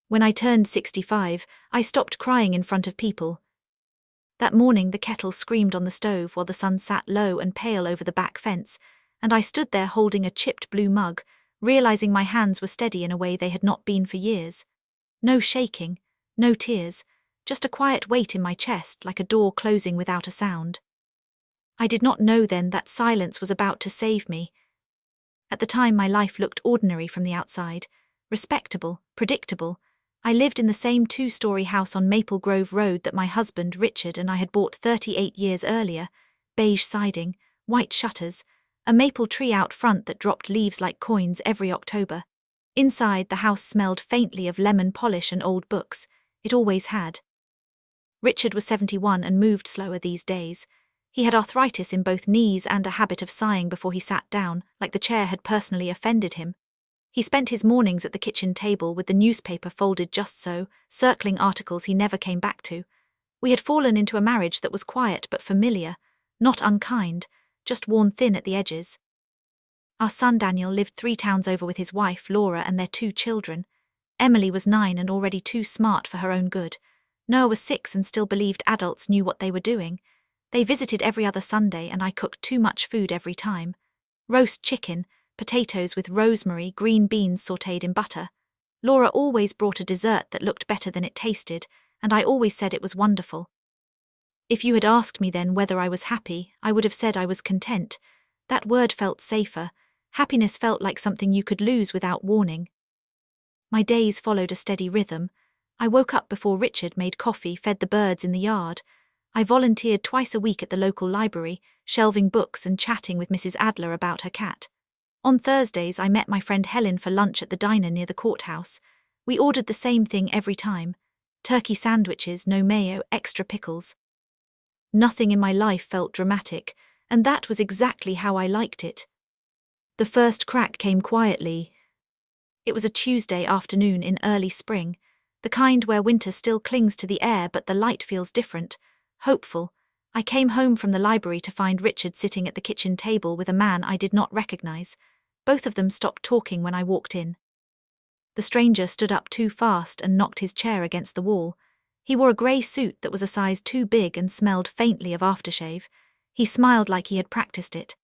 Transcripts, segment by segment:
When I turned 65, I stopped crying in front of people. That morning the kettle screamed on the stove while the sun sat low and pale over the back fence, and I stood there holding a chipped blue mug, realizing my hands were steady in a way they had not been for years. No shaking, no tears, just a quiet weight in my chest like a door closing without a sound. I did not know then that silence was about to save me. At the time my life looked ordinary from the outside, respectable, predictable. I lived in the same 2-story house on Maple Grove Road that my husband Richard and I had bought 38 years earlier, beige siding, white shutters, a maple tree out front that dropped leaves like coins every October. Inside, the house smelled faintly of lemon polish and old books. It always had. Richard was 71 and moved slower these days. He had arthritis in both knees and a habit of sighing before he sat down, like the chair had personally offended him. He spent his mornings at the kitchen table with the newspaper folded just so, circling articles he never came back to. We had fallen into a marriage that was quiet but familiar, not unkind, just worn thin at the edges. Our son Daniel lived 3 towns over with his wife Laura and their 2 children. Emily was 9 and already too smart for her own good. Noah was 6 and still believed adults knew what they were doing. They visited every other Sunday and I cooked too much food every time. Roast chicken, potatoes with rosemary, green beans sautéed in butter. Laura always brought a dessert that looked better than it tasted, and I always said it was wonderful. If you had asked me then whether I was happy, I would have said I was content. That word felt safer. Happiness felt like something you could lose without warning. My days followed a steady rhythm. I woke up before Richard made coffee, fed the birds in the yard. I volunteered twice a week at the local library, shelving books and chatting with Mrs. Adler about her cat. On Thursdays, I met my friend Helen for lunch at the diner near the courthouse. We ordered the same thing every time: turkey sandwiches, no mayo, extra pickles. Nothing in my life felt dramatic, and that was exactly how I liked it. The first crack came quietly. It was a Tuesday afternoon in early spring, the kind where winter still clings to the air but the light feels different, hopeful. I came home from the library to find Richard sitting at the kitchen table with a man I did not recognize. Both of them stopped talking when I walked in. The stranger stood up too fast and knocked his chair against the wall. He wore a grey suit that was a size too big and smelled faintly of aftershave. He smiled like he had practiced it.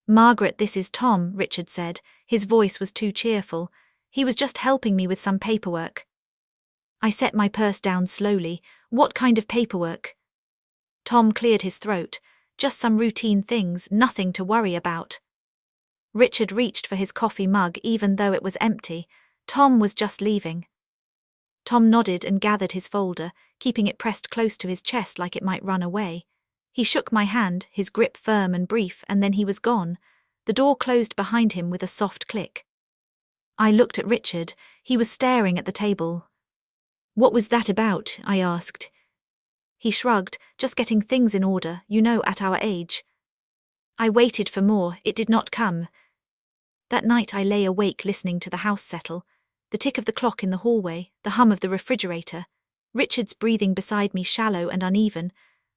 "Margaret, this is Tom," Richard said. His voice was too cheerful. He was just helping me with some paperwork. I set my purse down slowly. "What kind of paperwork?" Tom cleared his throat. "Just some routine things, nothing to worry about." Richard reached for his coffee mug even though it was empty. Tom was just leaving. Tom nodded and gathered his folder, keeping it pressed close to his chest like it might run away. He shook my hand, his grip firm and brief, and then he was gone. The door closed behind him with a soft click. I looked at Richard. He was staring at the table. "What was that about?" I asked. He shrugged. "Just getting things in order, you know, at our age." I waited for more. It did not come. That night I lay awake listening to the house settle. The tick of the clock in the hallway, the hum of the refrigerator. Richard's breathing beside me shallow and uneven.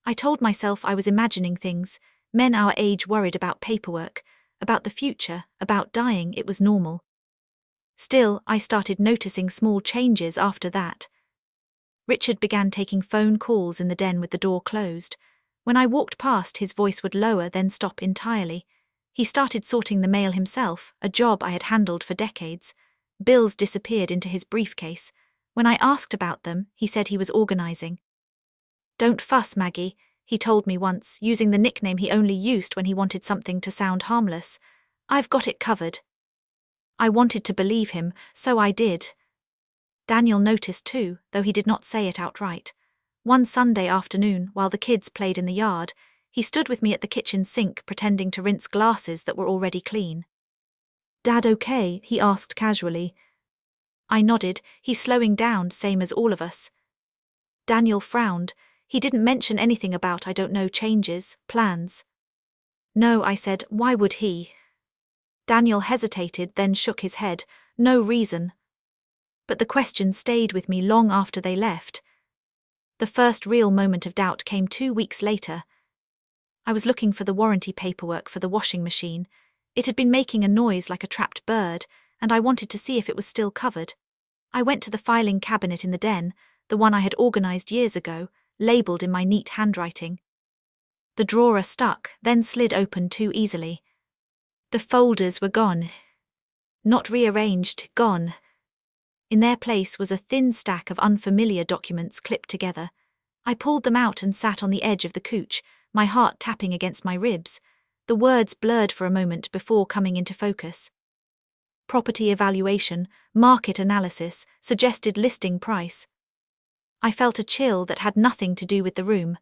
I told myself I was imagining things. Men our age worried about paperwork, about the future, about dying. It was normal. Still, I started noticing small changes after that. Richard began taking phone calls in the den with the door closed. When I walked past, his voice would lower, then stop entirely. He started sorting the mail himself, a job I had handled for decades. Bills disappeared into his briefcase. When I asked about them, he said he was organizing. "Don't fuss, Maggie," he told me once, using the nickname he only used when he wanted something to sound harmless. "I've got it covered." I wanted to believe him, so I did. Daniel noticed too, though he did not say it outright. One Sunday afternoon, while the kids played in the yard, he stood with me at the kitchen sink pretending to rinse glasses that were already clean. "Dad okay?" he asked casually. I nodded. "He's slowing down, same as all of us." Daniel frowned. He didn't mention anything about changes, plans. "No," I said. "Why would he?" Daniel hesitated, then shook his head. "No reason." But the question stayed with me long after they left. The first real moment of doubt came 2 weeks later. I was looking for the warranty paperwork for the washing machine. It had been making a noise like a trapped bird, and I wanted to see if it was still covered. I went to the filing cabinet in the den, the one I had organized years ago, labeled in my neat handwriting. The drawer stuck, then slid open too easily. The folders were gone. Not rearranged, gone. In their place was a thin stack of unfamiliar documents clipped together. I pulled them out and sat on the edge of the couch, my heart tapping against my ribs. The words blurred for a moment before coming into focus. Property evaluation, market analysis, suggested listing price. I felt a chill that had nothing to do with the room.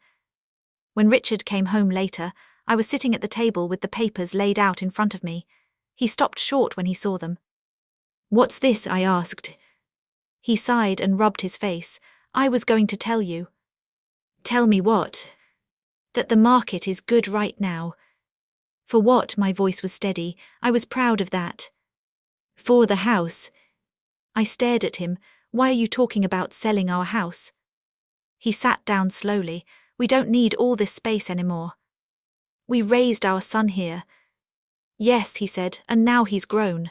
When Richard came home later, I was sitting at the table with the papers laid out in front of me. He stopped short when he saw them. "What's this?" I asked. He sighed and rubbed his face. "I was going to tell you." "Tell me what?" "That the market is good right now." "For what?" My voice was steady. I was proud of that. "For the house." I stared at him. "Why are you talking about selling our house?" He sat down slowly. "We don't need all this space anymore. We raised our son here." "Yes," he said, "and now he's grown."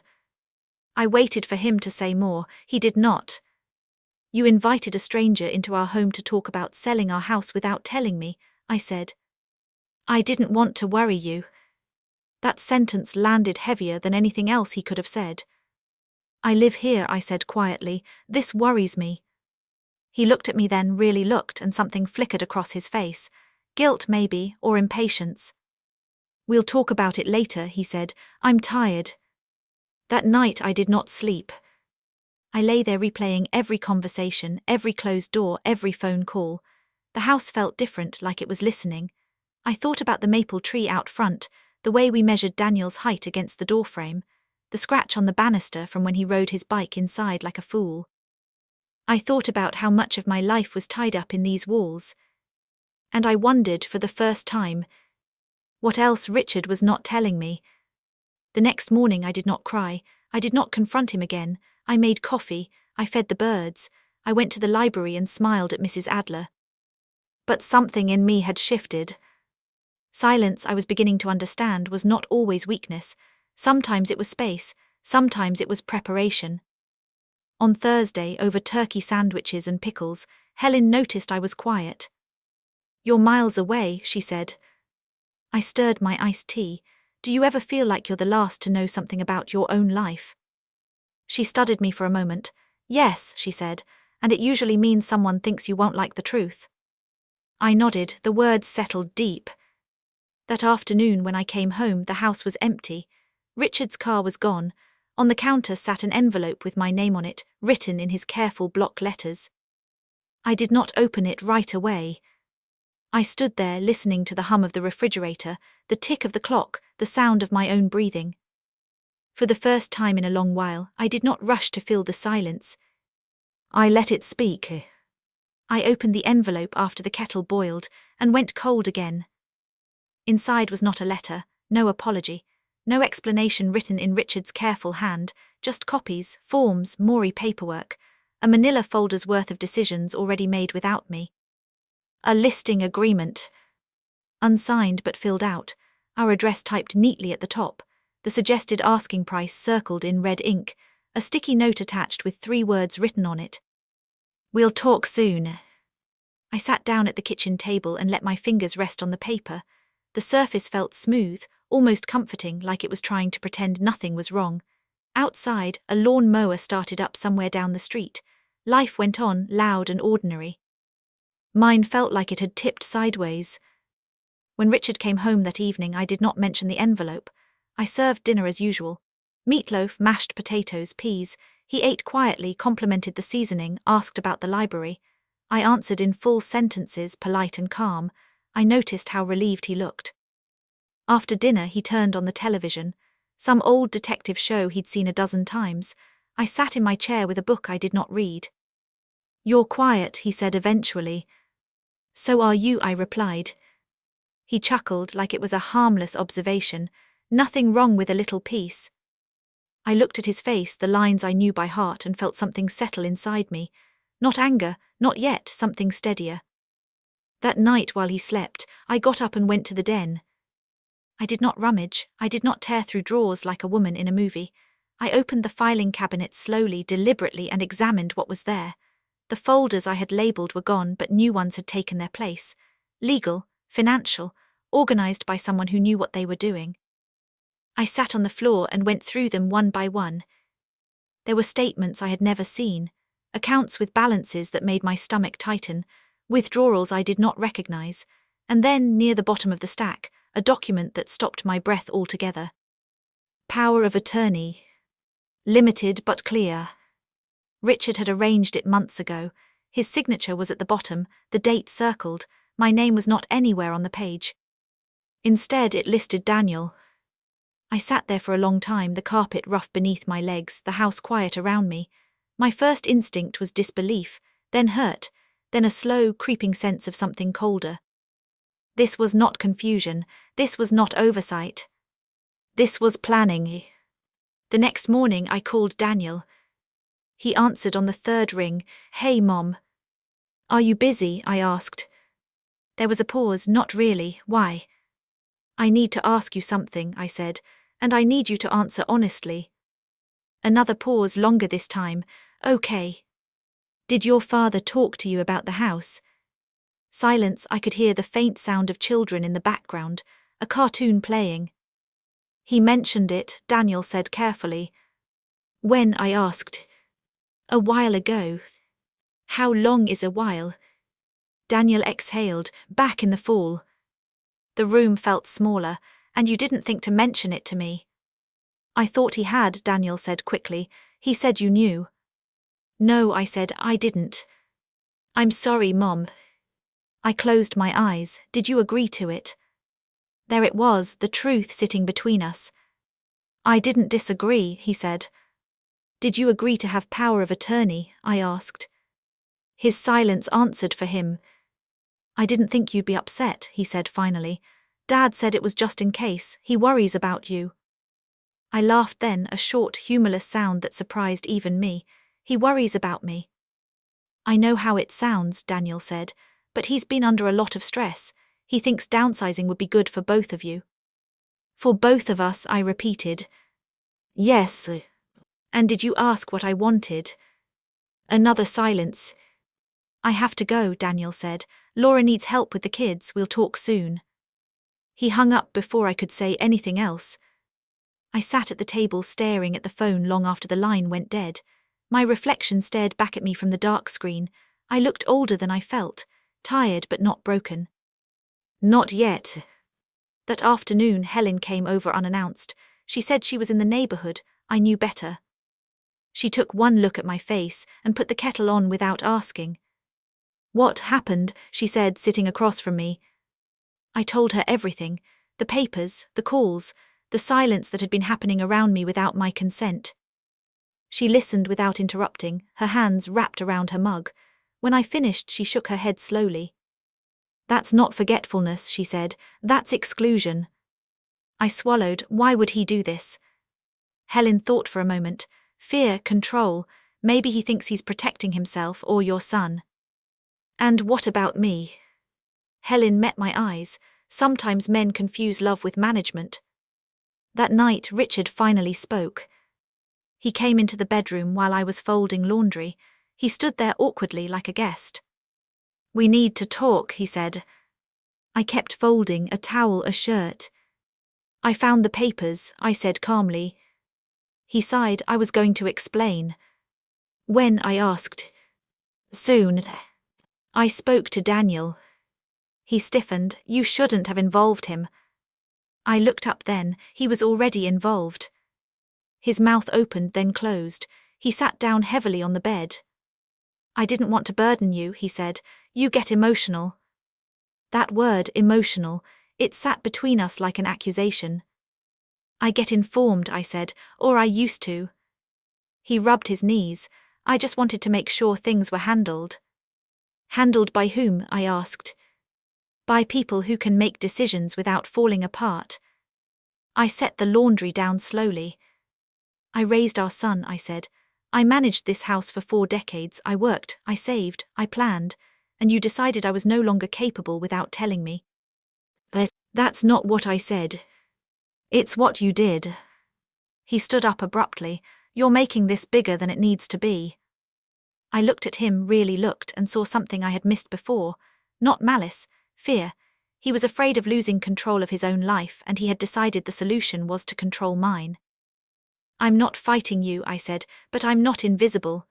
I waited for him to say more. He did not. "You invited a stranger into our home to talk about selling our house without telling me," I said. "I didn't want to worry you." That sentence landed heavier than anything else he could have said. "I live here," I said quietly. "This worries me." He looked at me then, really looked, and something flickered across his face. Guilt, maybe, or impatience. "We'll talk about it later," he said. "I'm tired." That night I did not sleep. I lay there replaying every conversation, every closed door, every phone call. The house felt different, like it was listening. I thought about the maple tree out front, the way we measured Daniel's height against the doorframe, the scratch on the banister from when he rode his bike inside like a fool. I thought about how much of my life was tied up in these walls. And I wondered, for the first time, what else Richard was not telling me. The next morning I did not cry. I did not confront him again. I made coffee. I fed the birds. I went to the library and smiled at Mrs. Adler. But something in me had shifted. Silence, I was beginning to understand, was not always weakness. Sometimes it was space. Sometimes it was preparation. On Thursday, over turkey sandwiches and pickles, Helen noticed I was quiet. "You're miles away," she said. I stirred my iced tea. "Do you ever feel like you're the last to know something about your own life?" She studied me for a moment. "Yes," she said, "and it usually means someone thinks you won't like the truth." I nodded. The words settled deep. That afternoon when I came home, the house was empty. Richard's car was gone. On the counter sat an envelope with my name on it, written in his careful block letters. I did not open it right away. I stood there listening to the hum of the refrigerator, the tick of the clock, the sound of my own breathing. For the first time in a long while, I did not rush to fill the silence. I let it speak. I opened the envelope after the kettle boiled and went cold again. Inside was not a letter, no apology, no explanation written in Richard's careful hand, just copies, forms, Maury paperwork, a manila folder's worth of decisions already made without me. A listing agreement. Unsigned but filled out, our address typed neatly at the top, the suggested asking price circled in red ink, a sticky note attached with 3 words written on it. "We'll talk soon." I sat down at the kitchen table and let my fingers rest on the paper. The surface felt smooth, almost comforting, like it was trying to pretend nothing was wrong. Outside, a lawn mower started up somewhere down the street. Life went on, loud and ordinary. Mine felt like it had tipped sideways. When Richard came home that evening, I did not mention the envelope. I served dinner as usual. Meatloaf, mashed potatoes, peas. He ate quietly, complimented the seasoning, asked about the library. I answered in full sentences, polite and calm. I noticed how relieved he looked. After dinner, he turned on the television. Some old detective show he'd seen a dozen times. I sat in my chair with a book I did not read. "You're quiet," he said eventually. "So are you," I replied. He chuckled like it was a harmless observation. Nothing wrong with a little peace. I looked at his face, the lines I knew by heart, and felt something settle inside me. Not anger, not yet, something steadier. That night while he slept, I got up and went to the den. I did not rummage, I did not tear through drawers like a woman in a movie. I opened the filing cabinet slowly, deliberately, and examined what was there. The folders I had labeled were gone, but new ones had taken their place. Legal, financial, organized by someone who knew what they were doing. I sat on the floor and went through them one by one. There were statements I had never seen, accounts with balances that made my stomach tighten, withdrawals I did not recognize, and then, near the bottom of the stack, a document that stopped my breath altogether. Power of attorney. Limited but clear. Richard had arranged it months ago. His signature was at the bottom, the date circled. My name was not anywhere on the page. Instead, it listed Daniel. I sat there for a long time, the carpet rough beneath my legs, the house quiet around me. My first instinct was disbelief, then hurt, then a slow, creeping sense of something colder. This was not confusion. This was not oversight. This was planning. The next morning, I called Daniel. He answered on the third ring. "Hey, Mom." "Are you busy?" I asked. There was a pause. "Not really. Why?" "I need to ask you something," I said, "and I need you to answer honestly." Another pause, longer this time. "Okay. Did your father talk to you about the house?" Silence. I could hear the faint sound of children in the background, a cartoon playing. "He mentioned it," Daniel said carefully. "When?" I asked. "A while ago." "How long is a while?" Daniel exhaled. "Back in the fall." The room felt smaller. "And you didn't think to mention it to me?" "I thought he had," Daniel said quickly. "He said you knew." "No," I said, "I didn't." "I'm sorry, Mom." I closed my eyes. "Did you agree to it?" There it was, the truth sitting between us. "I didn't disagree," he said. "Did you agree to have power of attorney?" I asked. His silence answered for him. "I didn't think you'd be upset," he said finally. "Dad said it was just in case. He worries about you." I laughed then, a short, humorless sound that surprised even me. "He worries about me." "I know how it sounds," Daniel said, "but he's been under a lot of stress. He thinks downsizing would be good for both of you." "For both of us," I repeated. "Yes." "And did you ask what I wanted?" Another silence. "I have to go," Daniel said. "Laura needs help with the kids. We'll talk soon." He hung up before I could say anything else. I sat at the table staring at the phone long after the line went dead. My reflection stared back at me from the dark screen. I looked older than I felt, tired but not broken. "Not yet." That afternoon, Helen came over unannounced. She said she was in the neighborhood. I knew better. She took one look at my face and put the kettle on without asking. "What happened?" she said, sitting across from me. I told her everything, the papers, the calls, the silence that had been happening around me without my consent. She listened without interrupting, her hands wrapped around her mug. When I finished, she shook her head slowly. "That's not forgetfulness," she said, "that's exclusion." I swallowed. Why would he do this? Helen thought for a moment. Fear, control. Maybe he thinks he's protecting himself or your son. "And what about me?" Helen met my eyes. Sometimes men confuse love with management. That night, Richard finally spoke. He came into the bedroom while I was folding laundry. He stood there awkwardly like a guest. "We need to talk," he said. I kept folding, a towel, a shirt. "I found the papers," I said calmly. He sighed. I was going to explain. "When?" I asked. "Soon." I spoke to Daniel. He stiffened. "You shouldn't have involved him." I looked up then. He was already involved. His mouth opened, then closed. He sat down heavily on the bed. "I didn't want to burden you," he said. "You get emotional." That word, emotional, it sat between us like an accusation. "I get informed," I said, "or I used to." He rubbed his knees. "I just wanted to make sure things were handled." "Handled by whom?" I asked. "By people who can make decisions without falling apart." I set the laundry down slowly. "I raised our son," I said. "I managed this house for 4 decades. I worked, I saved, I planned, and you decided I was no longer capable without telling me." "That's not what I said." "It's what you did." He stood up abruptly. "You're making this bigger than it needs to be." I looked at him, really looked, and saw something I had missed before. Not malice, fear. He was afraid of losing control of his own life, and he had decided the solution was to control mine. "I'm not fighting you," I said, "but I'm not invisible."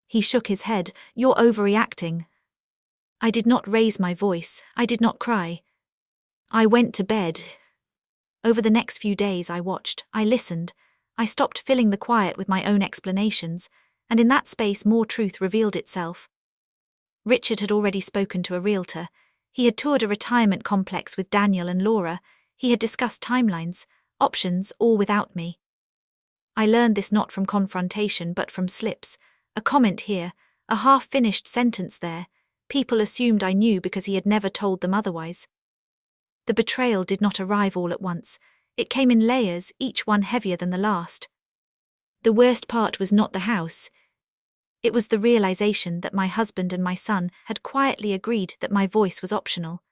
He shook his head. "You're overreacting." I did not raise my voice. I did not cry. I went to bed. Over the next few days I watched, I listened. I stopped filling the quiet with my own explanations, and in that space more truth revealed itself. Richard had already spoken to a realtor. He had toured a retirement complex with Daniel and Laura. He had discussed timelines, options, all without me. I learned this not from confrontation but from slips. A comment here, a half-finished sentence there. People assumed I knew because he had never told them otherwise. The betrayal did not arrive all at once. It came in layers, each one heavier than the last. The worst part was not the house. It was the realization that my husband and my son had quietly agreed that my voice was optional.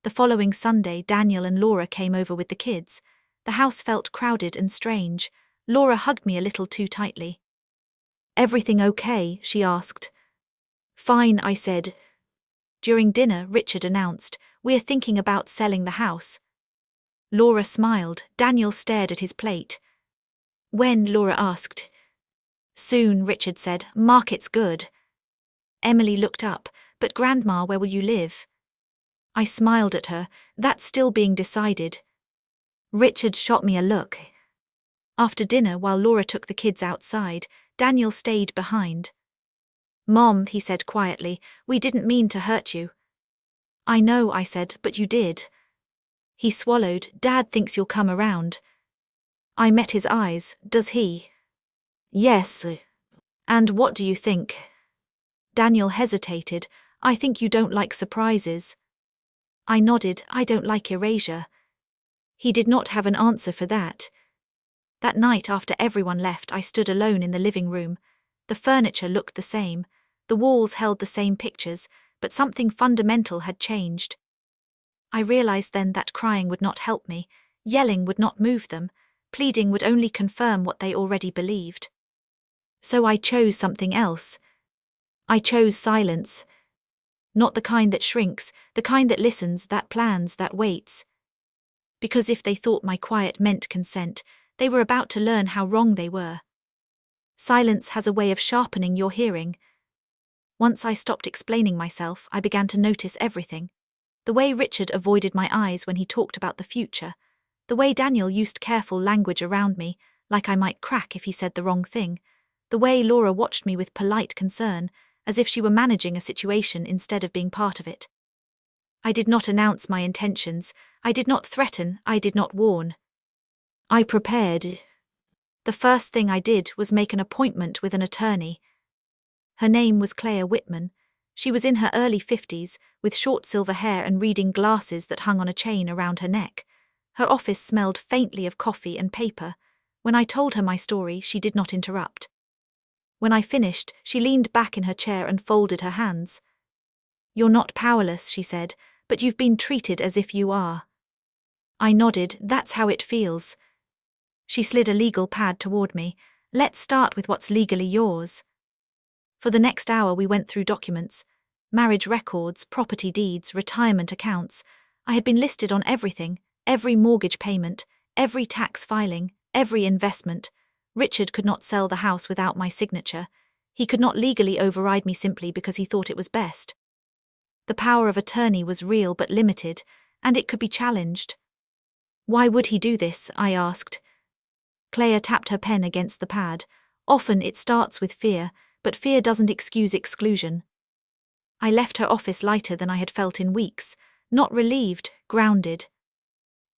The following Sunday, Daniel and Laura came over with the kids. The house felt crowded and strange. Laura hugged me a little too tightly. "Everything okay?" she asked. "Fine," I said. During dinner, Richard announced, "We're thinking about selling the house." Laura smiled. Daniel stared at his plate. "When?" Laura asked. "Soon," Richard said. "Market's good." Emily looked up. "But Grandma, where will you live?" I smiled at her. "That's still being decided." Richard shot me a look. After dinner, while Laura took the kids outside, Daniel stayed behind. "Mom," he said quietly, "we didn't mean to hurt you." "I know," I said, "but you did." He swallowed. "Dad thinks you'll come around." I met his eyes. "Does he?" "Yes." "And what do you think?" Daniel hesitated. "I think you don't like surprises." I nodded. "I don't like erasure." He did not have an answer for that. That night after everyone left, I stood alone in the living room. The furniture looked the same. The walls held the same pictures, but something fundamental had changed. I realized then that crying would not help me, yelling would not move them, pleading would only confirm what they already believed. So I chose something else. I chose silence. Not the kind that shrinks, the kind that listens, that plans, that waits. Because if they thought my quiet meant consent, they were about to learn how wrong they were. Silence has a way of sharpening your hearing. Once I stopped explaining myself, I began to notice everything. The way Richard avoided my eyes when he talked about the future. The way Daniel used careful language around me, like I might crack if he said the wrong thing. The way Laura watched me with polite concern, as if she were managing a situation instead of being part of it. I did not announce my intentions. I did not threaten. I did not warn. I prepared. The first thing I did was make an appointment with an attorney. Her name was Claire Whitman. She was in her early 50s, with short silver hair and reading glasses that hung on a chain around her neck. Her office smelled faintly of coffee and paper. When I told her my story, she did not interrupt. When I finished, she leaned back in her chair and folded her hands. "You're not powerless," she said, "but you've been treated as if you are." I nodded. "That's how it feels." She slid a legal pad toward me. "Let's start with what's legally yours." For the next hour we went through documents. Marriage records, property deeds, retirement accounts. I had been listed on everything, every mortgage payment, every tax filing, every investment. Richard could not sell the house without my signature. He could not legally override me simply because he thought it was best. The power of attorney was real but limited, and it could be challenged. "Why would he do this?" I asked. Claire tapped her pen against the pad. "Often it starts with fear, but fear doesn't excuse exclusion." I left her office lighter than I had felt in weeks, not relieved, grounded.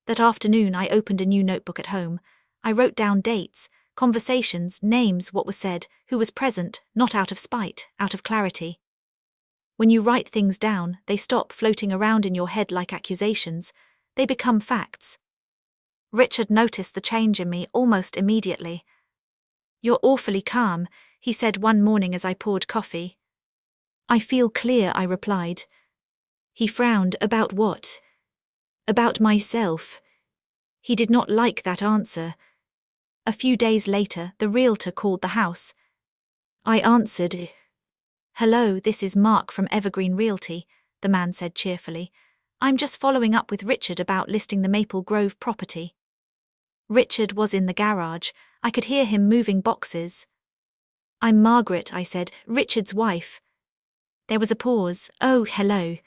That afternoon I opened a new notebook at home. I wrote down dates, conversations, names, what was said, who was present, not out of spite, out of clarity. When you write things down, they stop floating around in your head like accusations. They become facts. Richard noticed the change in me almost immediately. "You're awfully calm," he said one morning as I poured coffee. "I feel clear," I replied. He frowned. "About what?" "About myself." He did not like that answer. A few days later, the realtor called the house. I answered. Hello, this is Mark from Evergreen Realty, the man said cheerfully. I'm just following up with Richard about listing the Maple Grove property. Richard was in the garage. I could hear him moving boxes. I'm Margaret, I said, Richard's wife. There was a pause. Oh, hello.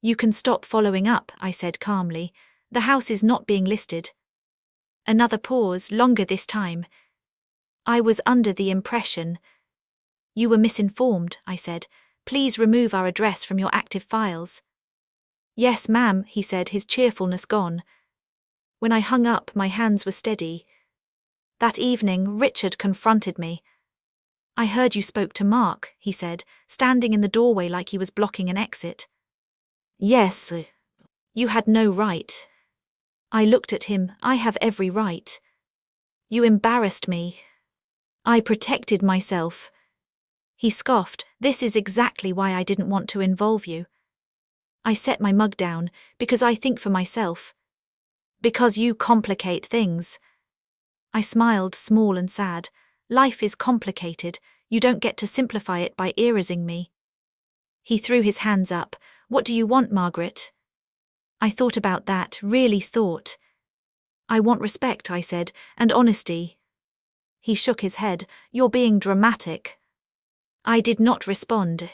You can stop following up, I said calmly. The house is not being listed. Another pause, longer this time. I was under the impression. You were misinformed, I said. Please remove our address from your active files. Yes, ma'am, he said, his cheerfulness gone. When I hung up, my hands were steady. That evening, Richard confronted me. I heard you spoke to Mark, he said, standing in the doorway like he was blocking an exit. Yes. You had no right. I looked at him. I have every right. You embarrassed me. I protected myself. He scoffed. This is exactly why I didn't want to involve you. I set my mug down, because I think for myself. Because you complicate things. I smiled, small and sad. Life is complicated. You don't get to simplify it by erasing me. He threw his hands up. What do you want, Margaret? I thought about that, really thought. I want respect, I said, and honesty. He shook his head. You're being dramatic. I did not respond.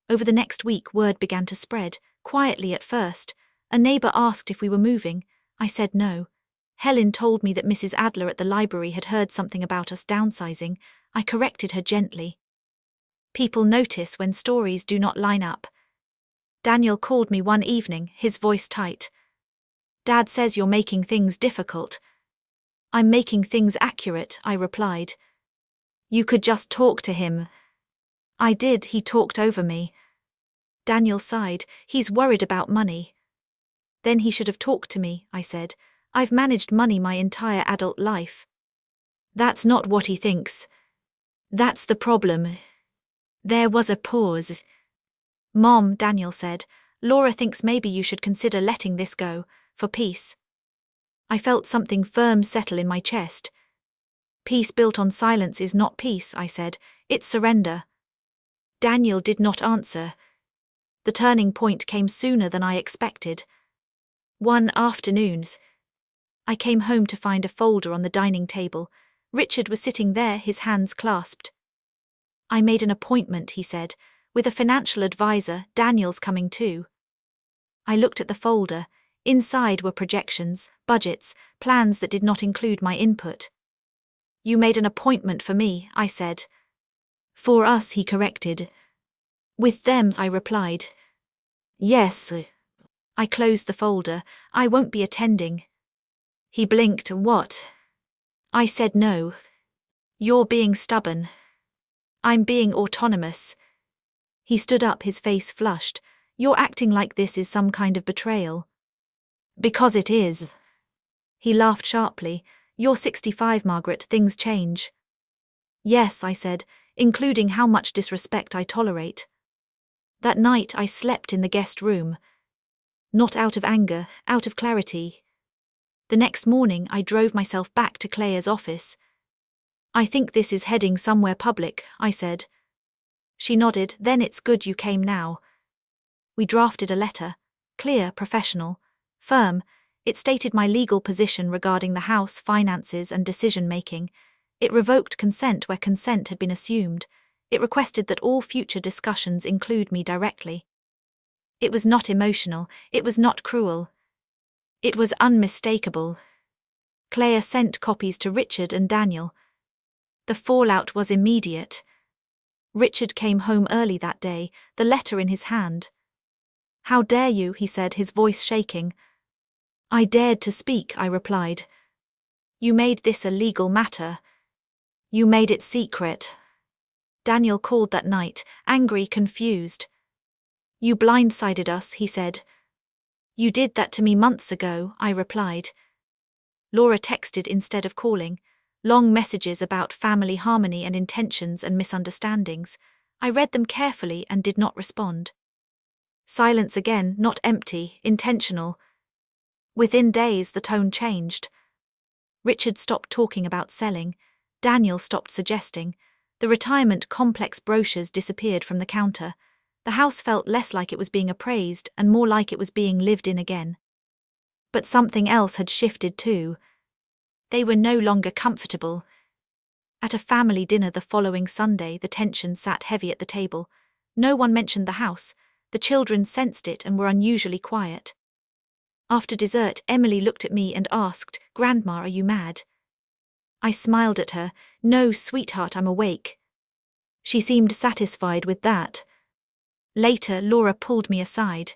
Over the next week, word began to spread, quietly at first. A neighbor asked if we were moving. I said no. Helen told me that Mrs. Adler at the library had heard something about us downsizing. I corrected her gently. People notice when stories do not line up. Daniel called me one evening, his voice tight. Dad says you're making things difficult. I'm making things accurate, I replied. You could just talk to him. I did, he talked over me. Daniel sighed. He's worried about money. Then he should have talked to me, I said. I've managed money my entire adult life. That's not what he thinks. That's the problem. There was a pause. Mom, Daniel said, Laura thinks maybe you should consider letting this go, for peace. I felt something firm settle in my chest. Peace built on silence is not peace, I said. It's surrender. Daniel did not answer. The turning point came sooner than I expected. One afternoon, I came home to find a folder on the dining table. Richard was sitting there, his hands clasped. I made an appointment, he said, with a financial advisor. Daniel's coming too. I looked at the folder. Inside were projections, budgets, plans that did not include my input. You made an appointment for me, I said. For us, he corrected. With them, I replied. Yes. I closed the folder. I won't be attending. He blinked. What? I said no. You're being stubborn. I'm being autonomous. He stood up, his face flushed. You're acting like this is some kind of betrayal. Because it is. He laughed sharply. You're 65, Margaret, things change. Yes, I said, including how much disrespect I tolerate. That night I slept in the guest room. Not out of anger, out of clarity. The next morning I drove myself back to Claire's office. I think this is heading somewhere public, I said. She nodded. Then it's good you came now. We drafted a letter, clear, professional, firm. It stated my legal position regarding the house, finances and decision-making. It revoked consent where consent had been assumed. It requested that all future discussions include me directly. It was not emotional. It was not cruel. It was unmistakable. Claire sent copies to Richard and Daniel. The fallout was immediate. Richard came home early that day, the letter in his hand. How dare you, he said, his voice shaking. I dared to speak, I replied. You made this a legal matter. You made it secret. Daniel called that night, angry, confused. You blindsided us, he said. You did that to me months ago, I replied. Laura texted instead of calling. Long messages about family harmony and intentions and misunderstandings. I read them carefully and did not respond. Silence again, not empty, intentional. Within days the tone changed. Richard stopped talking about selling. Daniel stopped suggesting. The retirement complex brochures disappeared from the counter. The house felt less like it was being appraised and more like it was being lived in again. But something else had shifted too. They were no longer comfortable. At a family dinner the following Sunday, the tension sat heavy at the table. No one mentioned the house. The children sensed it and were unusually quiet. After dessert, Emily looked at me and asked, "Grandma, are you mad?" I smiled at her. "No, sweetheart, I'm awake." She seemed satisfied with that. Later, Laura pulled me aside.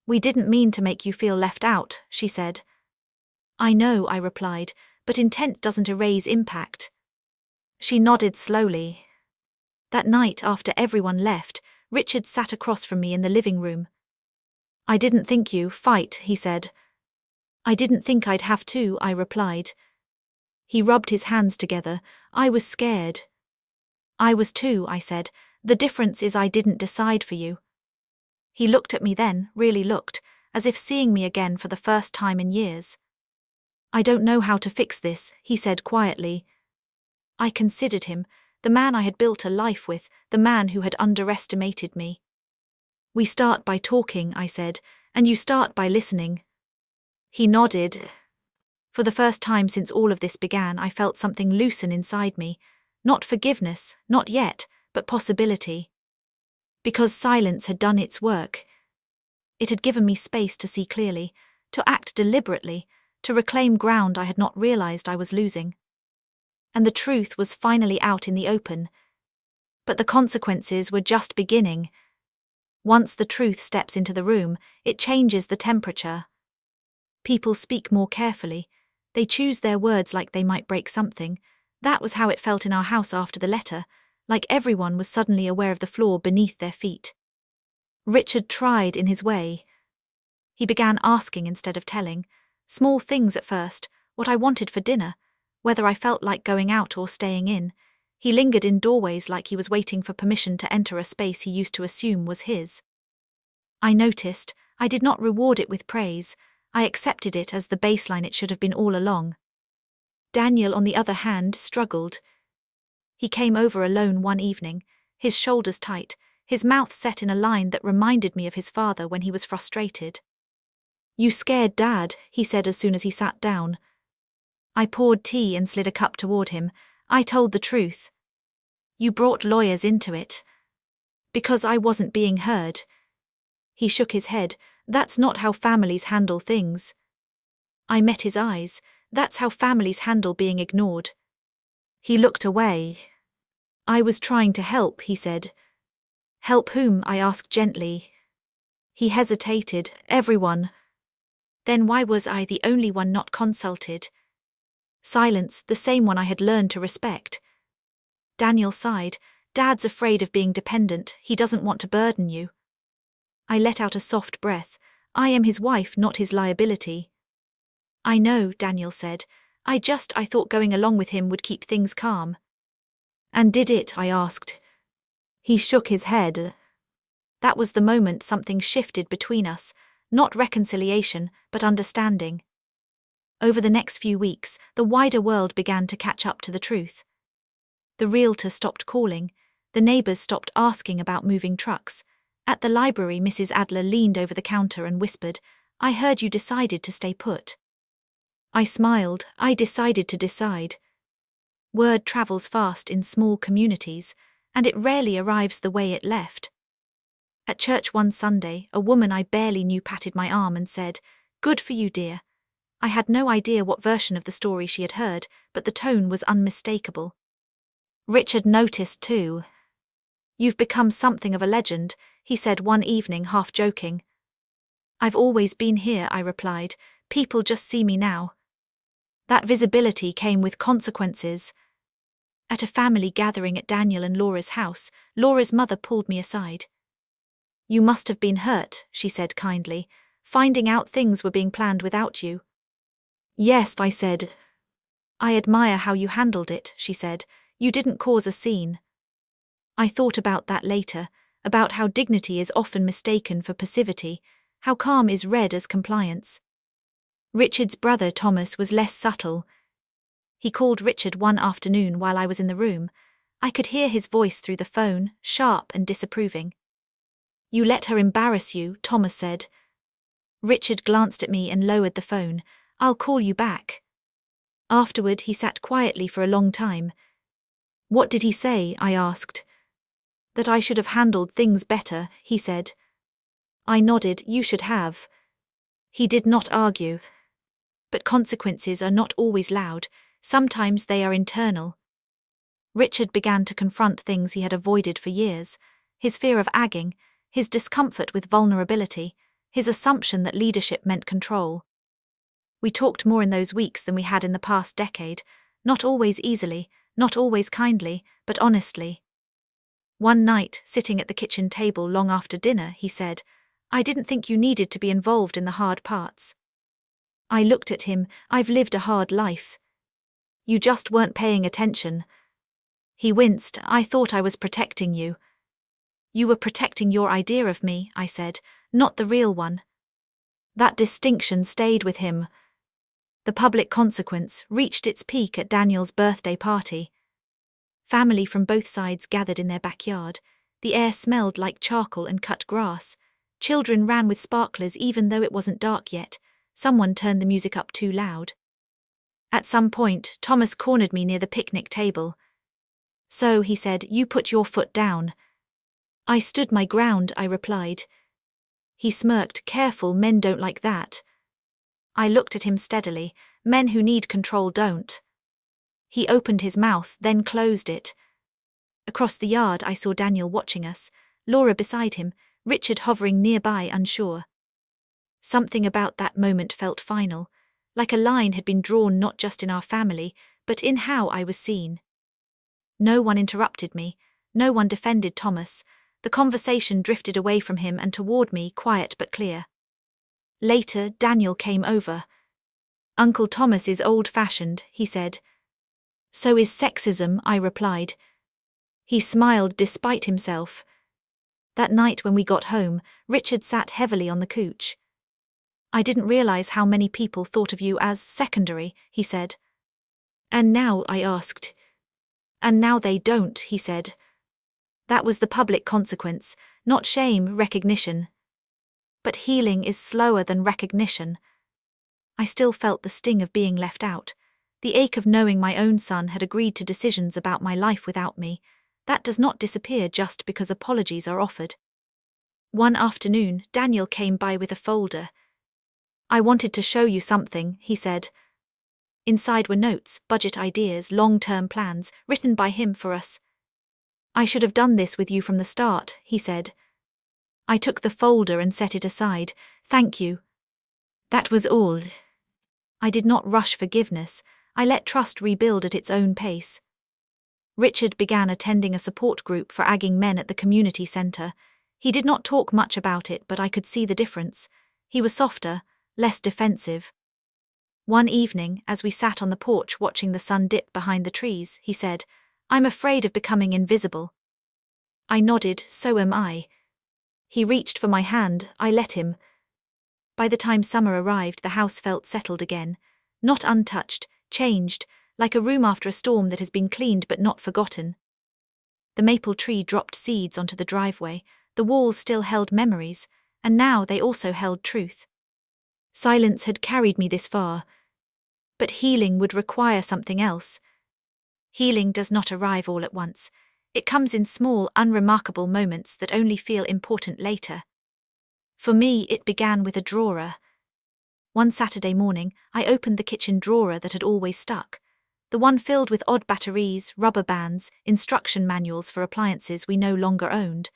"We didn't mean to make you feel left out," she said. "I know," I replied, "but intent doesn't erase impact." She nodded slowly. That night, after everyone left, Richard sat across from me in the living room. "I didn't think you fight," he said. "I didn't think I'd have to," I replied. He rubbed his hands together. "I was scared." "I was too," I said. "The difference is I didn't decide for you." He looked at me then, really looked, as if seeing me again for the first time in years. "I don't know how to fix this," he said quietly. I considered him, the man I had built a life with, the man who had underestimated me. "We start by talking," I said, "and you start by listening." He nodded. For the first time since all of this began, I felt something loosen inside me. Not forgiveness, not yet, but possibility. Because silence had done its work. It had given me space to see clearly, to act deliberately, to reclaim ground I had not realized I was losing. And the truth was finally out in the open. But the consequences were just beginning. Once the truth steps into the room, it changes the temperature. People speak more carefully. They choose their words like they might break something. That was how it felt in our house after the letter, like everyone was suddenly aware of the floor beneath their feet. Richard tried in his way. He began asking instead of telling. Small things at first, what I wanted for dinner, whether I felt like going out or staying in. He lingered in doorways like he was waiting for permission to enter a space he used to assume was his. I noticed. I did not reward it with praise. I accepted it as the baseline it should have been all along. Daniel, on the other hand, struggled. He came over alone one evening, his shoulders tight, his mouth set in a line that reminded me of his father when he was frustrated. "You scared Dad," he said as soon as he sat down. I poured tea and slid a cup toward him. I told the truth. "You brought lawyers into it." "Because I wasn't being heard." He shook his head. "That's not how families handle things." I met his eyes. "That's how families handle being ignored." He looked away. "I was trying to help," he said. "Help whom?" I asked gently. He hesitated. "Everyone." Then why was I the only one not consulted? Silence, the same one I had learned to respect. Daniel sighed. "Dad's afraid of being dependent. He doesn't want to burden you." I let out a soft breath. "I am his wife, not his liability." "I know," Daniel said. I thought going along with him would keep things calm." "And did it?" I asked. He shook his head. That was the moment something shifted between us, not reconciliation, but understanding. Over the next few weeks, the wider world began to catch up to the truth. The realtor stopped calling. The neighbors stopped asking about moving trucks. At the library, Mrs. Adler leaned over the counter and whispered, "I heard you decided to stay put." I smiled. I decided to decide. Word travels fast in small communities, and it rarely arrives the way it left. At church one Sunday, a woman I barely knew patted my arm and said, "Good for you, dear." I had no idea what version of the story she had heard, but the tone was unmistakable. Richard noticed too. "You've become something of a legend," he said one evening, half joking. "I've always been here," I replied. "People just see me now." That visibility came with consequences. At a family gathering at Daniel and Laura's house, Laura's mother pulled me aside. "You must have been hurt," she said kindly, "finding out things were being planned without you." "Yes," I said. "I admire how you handled it," she said. "You didn't cause a scene." I thought about that later, about how dignity is often mistaken for passivity, how calm is read as compliance. Richard's brother Thomas was less subtle. He called Richard one afternoon while I was in the room. I could hear his voice through the phone, sharp and disapproving. "You let her embarrass you," Thomas said. Richard glanced at me and lowered the phone. "I'll call you back." Afterward, he sat quietly for a long time. "What did he say?" I asked. "That I should have handled things better," he said. I nodded. "You should have." He did not argue. But consequences are not always loud. Sometimes they are internal. Richard began to confront things he had avoided for years: his fear of agging, his discomfort with vulnerability, his assumption that leadership meant control. We talked more in those weeks than we had in the past decade, not always easily, not always kindly, but honestly. One night, sitting at the kitchen table long after dinner, he said, "I didn't think you needed to be involved in the hard parts." I looked at him. "I've lived a hard life. You just weren't paying attention." He winced. "I thought I was protecting you." "You were protecting your idea of me," I said, "not the real one." That distinction stayed with him. The public consequence reached its peak at Daniel's birthday party. Family from both sides gathered in their backyard. The air smelled like charcoal and cut grass. Children ran with sparklers even though it wasn't dark yet. Someone turned the music up too loud. At some point, Thomas cornered me near the picnic table. "So," he said, "you put your foot down." "I stood my ground," I replied. He smirked. "Careful, men don't like that." I looked at him steadily. "Men who need control don't." He opened his mouth, then closed it. Across the yard I saw Daniel watching us, Laura beside him, Richard hovering nearby, unsure. Something about that moment felt final, like a line had been drawn not just in our family, but in how I was seen. No one interrupted me, no one defended Thomas. The conversation drifted away from him and toward me, quiet but clear. Later, Daniel came over. "Uncle Thomas is old-fashioned," he said. "So is sexism," I replied. He smiled despite himself. That night when we got home, Richard sat heavily on the couch. "I didn't realize how many people thought of you as secondary," he said. "And now?" I asked. "And now they don't," he said. That was the public consequence, not shame, recognition. But healing is slower than recognition. I still felt the sting of being left out, the ache of knowing my own son had agreed to decisions about my life without me. That does not disappear just because apologies are offered. One afternoon, Daniel came by with a folder. "I wanted to show you something," he said. Inside were notes, budget ideas, long-term plans, written by him for us. "I should have done this with you from the start," he said. I took the folder and set it aside. "Thank you." That was all. I did not rush forgiveness. I let trust rebuild at its own pace. Richard began attending a support group for agging men at the community center. He did not talk much about it, but I could see the difference. He was softer, less defensive. One evening, as we sat on the porch watching the sun dip behind the trees, he said, "I'm afraid of becoming invisible." I nodded. "So am I." He reached for my hand. I let him. By the time summer arrived, the house felt settled again. Not untouched, changed, like a room after a storm that has been cleaned but not forgotten. The maple tree dropped seeds onto the driveway. The walls still held memories, and now they also held truth. Silence had carried me this far. But healing would require something else. Healing does not arrive all at once. It comes in small, unremarkable moments that only feel important later. For me, it began with a drawer. One Saturday morning, I opened the kitchen drawer that had always stuck. The one filled with odd batteries, rubber bands, instruction manuals for appliances we no longer owned.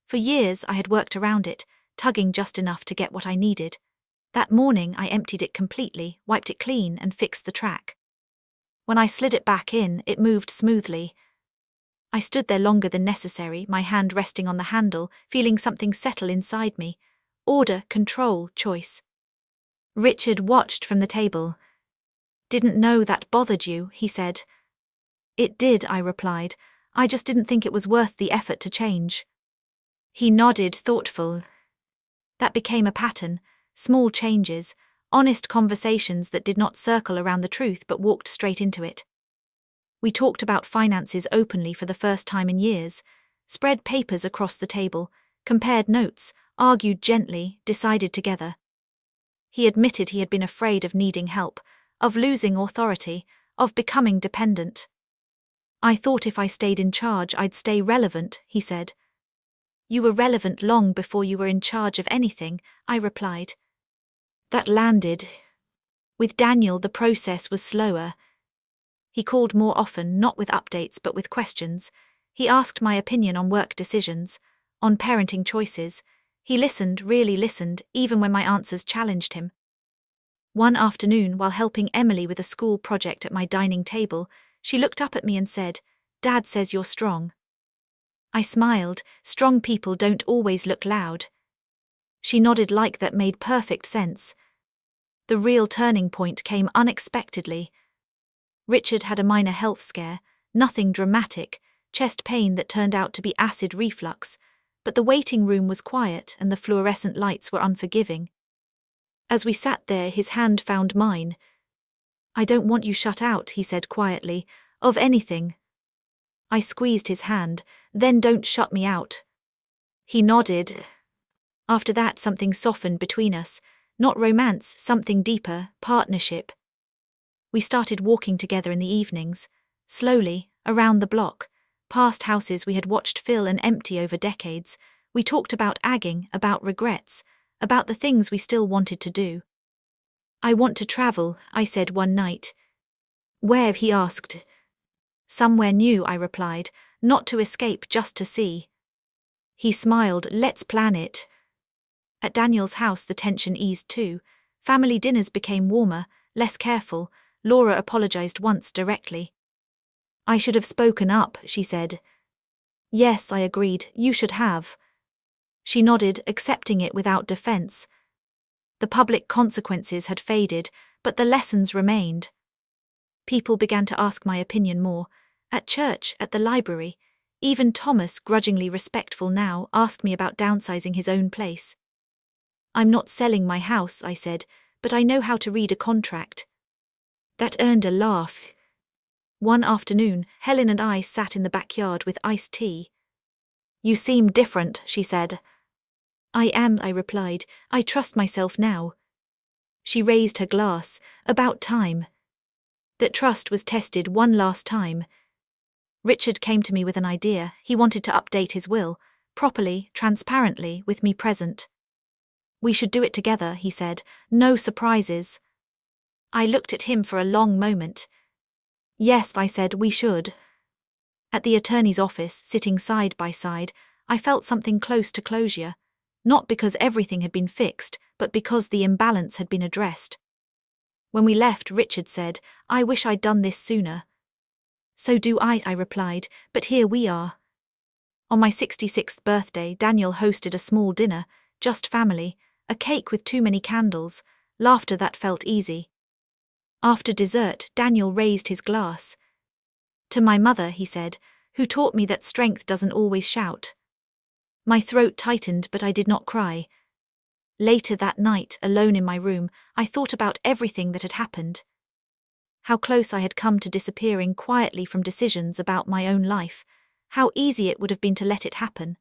For years, I had worked around it, tugging just enough to get what I needed. That morning, I emptied it completely, wiped it clean, and fixed the track. When I slid it back in, it moved smoothly. I stood there longer than necessary, my hand resting on the handle, feeling something settle inside me. Order, control, choice. Richard watched from the table. "Didn't know that bothered you," he said. "It did," I replied. "I just didn't think it was worth the effort to change." He nodded, thoughtful. That became a pattern, small changes, honest conversations that did not circle around the truth but walked straight into it. We talked about finances openly for the first time in years, spread papers across the table, compared notes, argued gently, decided together. He admitted he had been afraid of needing help, of losing authority, of becoming dependent. I thought if I stayed in charge I'd stay relevant, he said. You were relevant long before you were in charge of anything, I replied. That landed. With Daniel the process was slower. He called more often, not with updates but with questions. He asked my opinion on work decisions, on parenting choices. He listened, really listened, even when my answers challenged him. One afternoon, while helping Emily with a school project at my dining table, she looked up at me and said, "Dad says you're strong." I smiled. Strong people don't always look loud. She nodded like that made perfect sense. The real turning point came unexpectedly. Richard had a minor health scare, nothing dramatic, chest pain that turned out to be acid reflux, but the waiting room was quiet and the fluorescent lights were unforgiving. As we sat there, his hand found mine. "I don't want you shut out," he said quietly, "of anything." I squeezed his hand. "Then don't shut me out." He nodded. After that, something softened between us. Not romance, something deeper, partnership. We started walking together in the evenings, slowly, around the block, past houses we had watched fill and empty over decades. We talked about agging, about regrets, about the things we still wanted to do. "I want to travel," I said one night. "Where?" he asked. "Somewhere new," I replied, "not to escape, just to see." He smiled. "Let's plan it." At Daniel's house the tension eased too. Family dinners became warmer, less careful. Laura apologized once directly. "I should have spoken up," she said. "Yes," I agreed, "you should have." She nodded, accepting it without defense. The public consequences had faded, but the lessons remained. People began to ask my opinion more. At church, at the library. Even Thomas, grudgingly respectful now, asked me about downsizing his own place. "I'm not selling my house," I said, "but I know how to read a contract." That earned a laugh. One afternoon, Helen and I sat in the backyard with iced tea. "You seem different," she said. "I am," I replied. "I trust myself now." She raised her glass. "About time." That trust was tested one last time. Richard came to me with an idea. He wanted to update his will, properly, transparently, with me present. "We should do it together," he said. "No surprises." I looked at him for a long moment. "Yes," I said, "we should." At the attorney's office, sitting side by side, I felt something close to closure, not because everything had been fixed, but because the imbalance had been addressed. When we left, Richard said, "I wish I'd done this sooner." "So do I replied, "but here we are." On my 66th birthday, Daniel hosted a small dinner, just family, a cake with too many candles, laughter that felt easy. After dessert, Daniel raised his glass. "To my mother," he said, "who taught me that strength doesn't always shout." My throat tightened, but I did not cry. Later that night, alone in my room, I thought about everything that had happened. How close I had come to disappearing quietly from decisions about my own life, how easy it would have been to let it happen.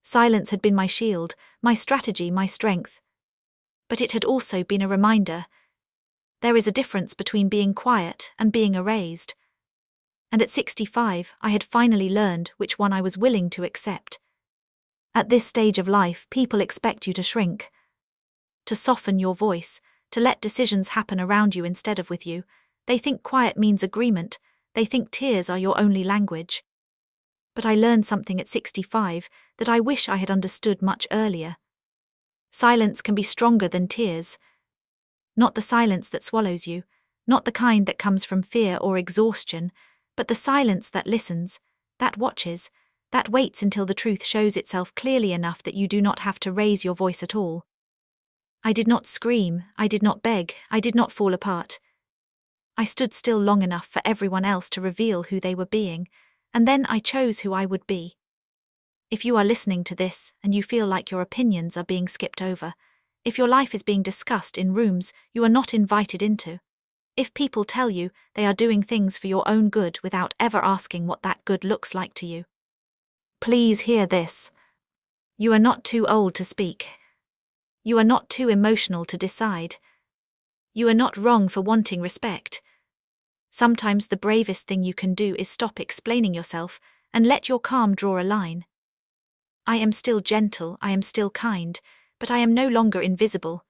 Silence had been my shield, my strategy, my strength. But it had also been a reminder. There is a difference between being quiet and being erased. And at 65, I had finally learned which one I was willing to accept. At this stage of life, people expect you to shrink, to soften your voice, to let decisions happen around you instead of with you. They think quiet means agreement. They think tears are your only language. But I learned something at 65 that I wish I had understood much earlier. Silence can be stronger than tears. Not the silence that swallows you, not the kind that comes from fear or exhaustion, but the silence that listens, that watches, that waits until the truth shows itself clearly enough that you do not have to raise your voice at all. I did not scream, I did not beg, I did not fall apart. I stood still long enough for everyone else to reveal who they were being, and then I chose who I would be. If you are listening to this and you feel like your opinions are being skipped over, if your life is being discussed in rooms you are not invited into, If people tell you they are doing things for your own good without ever asking what that good looks like to you, please hear this. You are not too old to speak. You are not too emotional to decide. You are not wrong for wanting respect. Sometimes the bravest thing you can do is stop explaining yourself and let your calm draw a line. I am still gentle, I am still kind, but I am no longer invisible.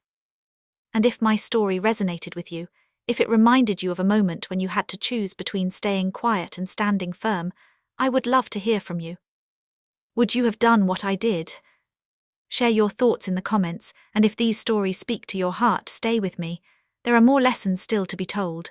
And if my story resonated with you, if it reminded you of a moment when you had to choose between staying quiet and standing firm, I would love to hear from you. Would you have done what I did? Share your thoughts in the comments, and if these stories speak to your heart, stay with me. There are more lessons still to be told.